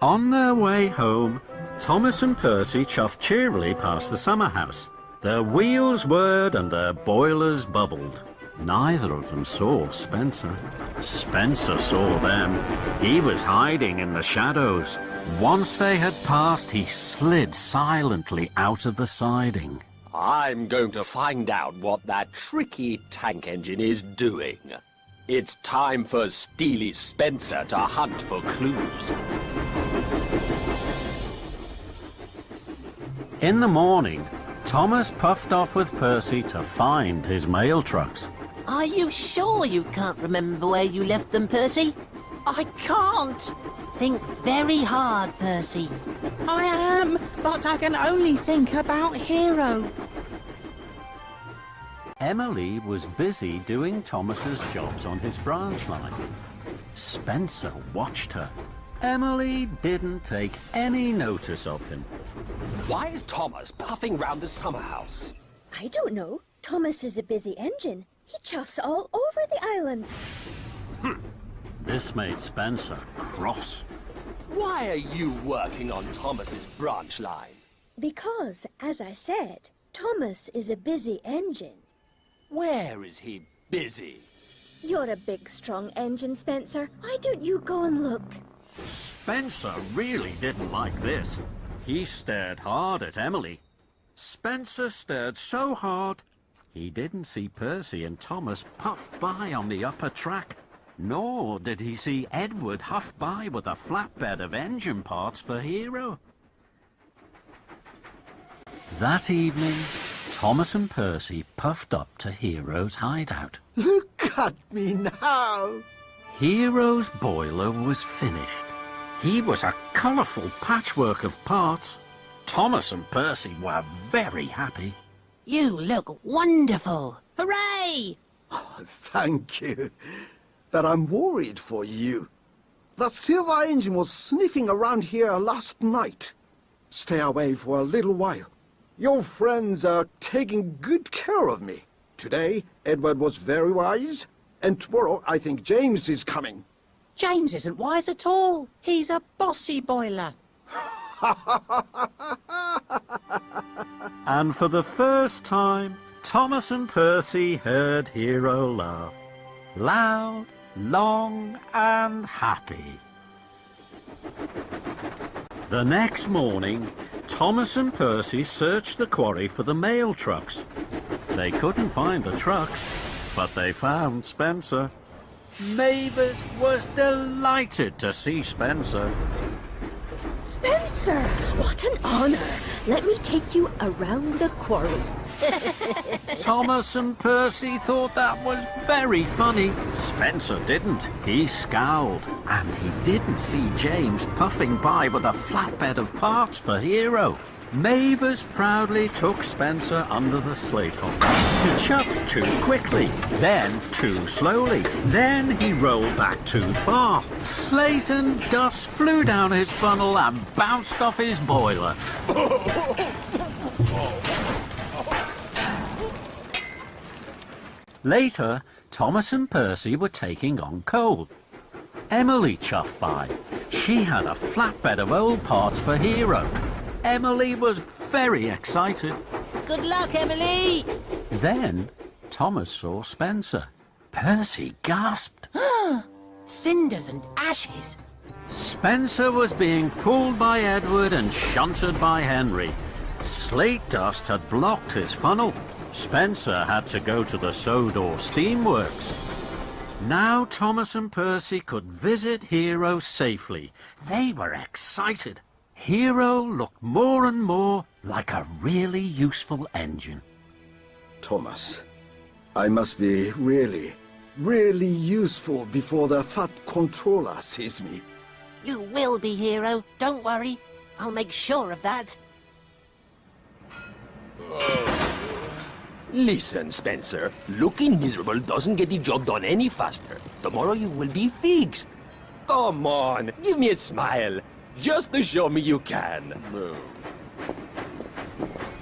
On their way home, Thomas and Percy chuffed cheerily past the summer house. Their wheels whirred and their boilers bubbled. Neither of them saw Spencer. Spencer saw them. He was hiding in the shadows. Once they had passed, he slid silently out of the siding. I'm going to find out what that tricky tank engine is doing. It's time for Steely Spencer to hunt for clues. In the morning, Thomas puffed off with Percy to find his mail trucks. Are you sure you can't remember where you left them, Percy? I can't. Think very hard, Percy. I am, but I can only think about Hero. Emily was busy doing Thomas's jobs on his branch line. Spencer watched her. Emily didn't take any notice of him. Why is Thomas puffing round the summer house? I don't know. Thomas is a busy engine. He chuffs all over the island. This made Spencer cross. Why are you working on Thomas's branch line? Because, as I said, Thomas is a busy engine. Where is he busy? You're a big, strong engine, Spencer. Why don't you go and look? Spencer really didn't like this. He stared hard at Emily. Spencer stared so hard, he didn't see Percy and Thomas puff by on the upper track, nor did he see Edward huff by with a flatbed of engine parts for Hero. That evening, Thomas and Percy puffed up to Hero's hideout. Look at me now! Hero's boiler was finished. He was a colourful patchwork of parts. Thomas and Percy were very happy. You look wonderful. Hooray! Thank you. But I'm worried for you. That silver engine was sniffing around here last night. Stay away for a little while. Your friends are taking good care of me. Today, Edward was very wise, and tomorrow I think James is coming. James isn't wise at all. He's a bossy boiler. And for the first time, Thomas and Percy heard Hero laugh. Loud, long, and happy. The next morning, Thomas and Percy searched the quarry for the mail trucks. They couldn't find the trucks, but they found Spencer. Mavis was delighted to see Spencer. Spencer! What an honor! Let me take you around the quarry. Thomas and Percy thought that was very funny. Spencer didn't. He scowled. And he didn't see James puffing by with a flatbed of parts for Hero. Mavis proudly took Spencer under the slate hole. He chuffed too quickly, then too slowly, then he rolled back too far. Slate and dust flew down his funnel and bounced off his boiler. Later, Thomas and Percy were taking on coal. Emily chuffed by. She had a flatbed of old parts for Hero. Emily was very excited. Good luck, Emily! Then Thomas saw Spencer. Percy gasped. Cinders and ashes. Spencer was being pulled by Edward and shunted by Henry. Slate dust had blocked his funnel. Spencer had to go to the Sodor Steamworks. Now Thomas and Percy could visit Hero safely. They were excited. Hero looked more and more like a really useful engine. Thomas, I must be really useful before the fat controller sees me. You will be, Hero. Don't worry. I'll make sure of that. Listen, Spencer. Looking miserable doesn't get the job done any faster. Tomorrow you will be fixed. Come on, give me a smile. Just to show me you can.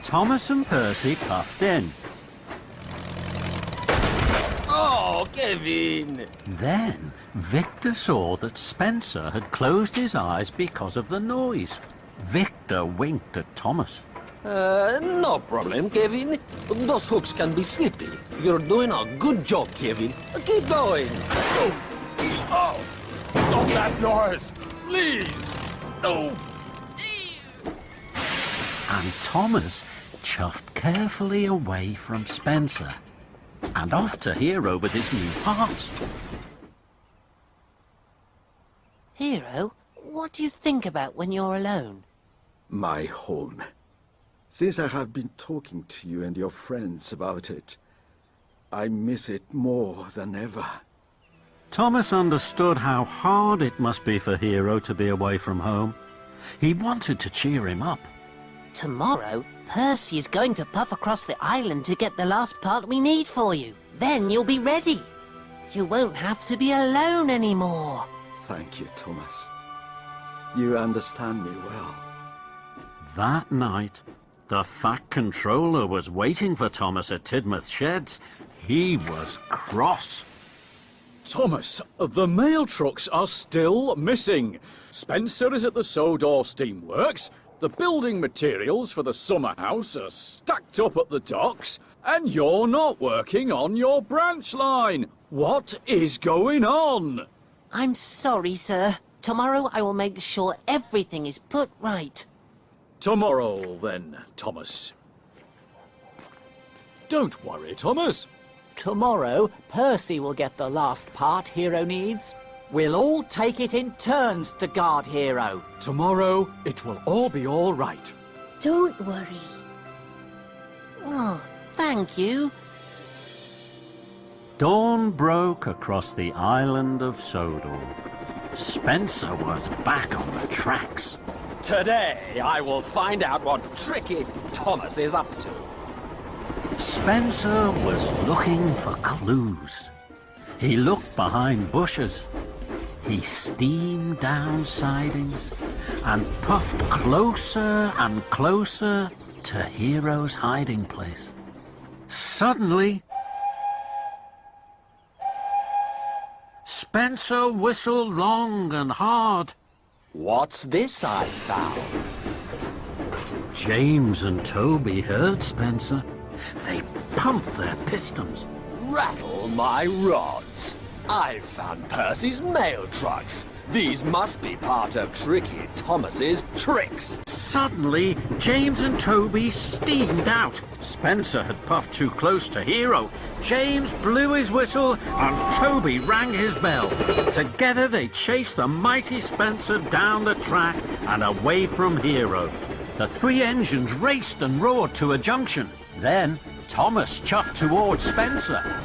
Thomas and Percy puffed in. Oh, Kevin! Then Victor saw that Spencer had closed his eyes because of the noise. Victor winked at Thomas. No problem, Kevin. Those hooks can be slippy. You're doing a good job, Kevin. Keep going. Oh! Stop that noise! Please! No! And Thomas chuffed carefully away from Spencer and off to Hero with his new parts. Hero, what do you think about when you're alone? My home. Since I have been talking to you and your friends about it, I miss it more than ever. Thomas understood how hard it must be for Hero to be away from home. He wanted to cheer him up. Tomorrow, Percy is going to puff across the island to get the last part we need for you. Then you'll be ready. You won't have to be alone anymore. Thank you, Thomas. You understand me well. That night, the Fat Controller was waiting for Thomas at Tidmouth Sheds. He was cross. Thomas, the mail trucks are still missing. Spencer is at the Sodor Steamworks. The building materials for the summer house are stacked up at the docks. And you're not working on your branch line. What is going on? I'm sorry, sir. Tomorrow I will make sure everything is put right. Tomorrow, then, Thomas. Don't worry, Thomas. Tomorrow, Percy will get the last part Hero needs. We'll all take it in turns to guard Hero. Tomorrow, it will all be all right. Don't worry. Oh, thank you. Dawn broke across the island of Sodor. Spencer was back on the tracks. Today, I will find out what tricky Thomas is up to. Spencer was looking for clues. He looked behind bushes. He steamed down sidings and puffed closer and closer to Hero's hiding place. Suddenly, Spencer whistled long and hard. What's this I found? James and Toby heard Spencer. They pumped their pistons. Rattle my rods. I found Percy's mail trucks. These must be part of Tricky Thomas's tricks. Suddenly, James and Toby steamed out. Spencer had puffed too close to Hero. James blew his whistle and Toby rang his bell. Together they chased the mighty Spencer down the track and away from Hero. The three engines raced and roared to a junction. Then Thomas chuffed towards Spencer.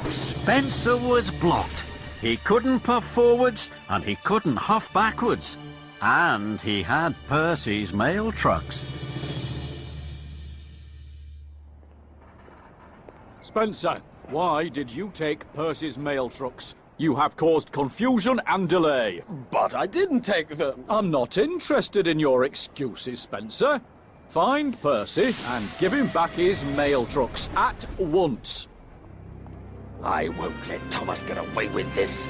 Spencer was blocked. He couldn't puff forwards and he couldn't huff backwards. And he had Percy's mail trucks. Spencer, why did you take Percy's mail trucks? You have caused confusion and delay. But I didn't take the... I'm not interested in your excuses, Spencer. Find Percy and give him back his mail trucks at once. I won't let Thomas get away with this.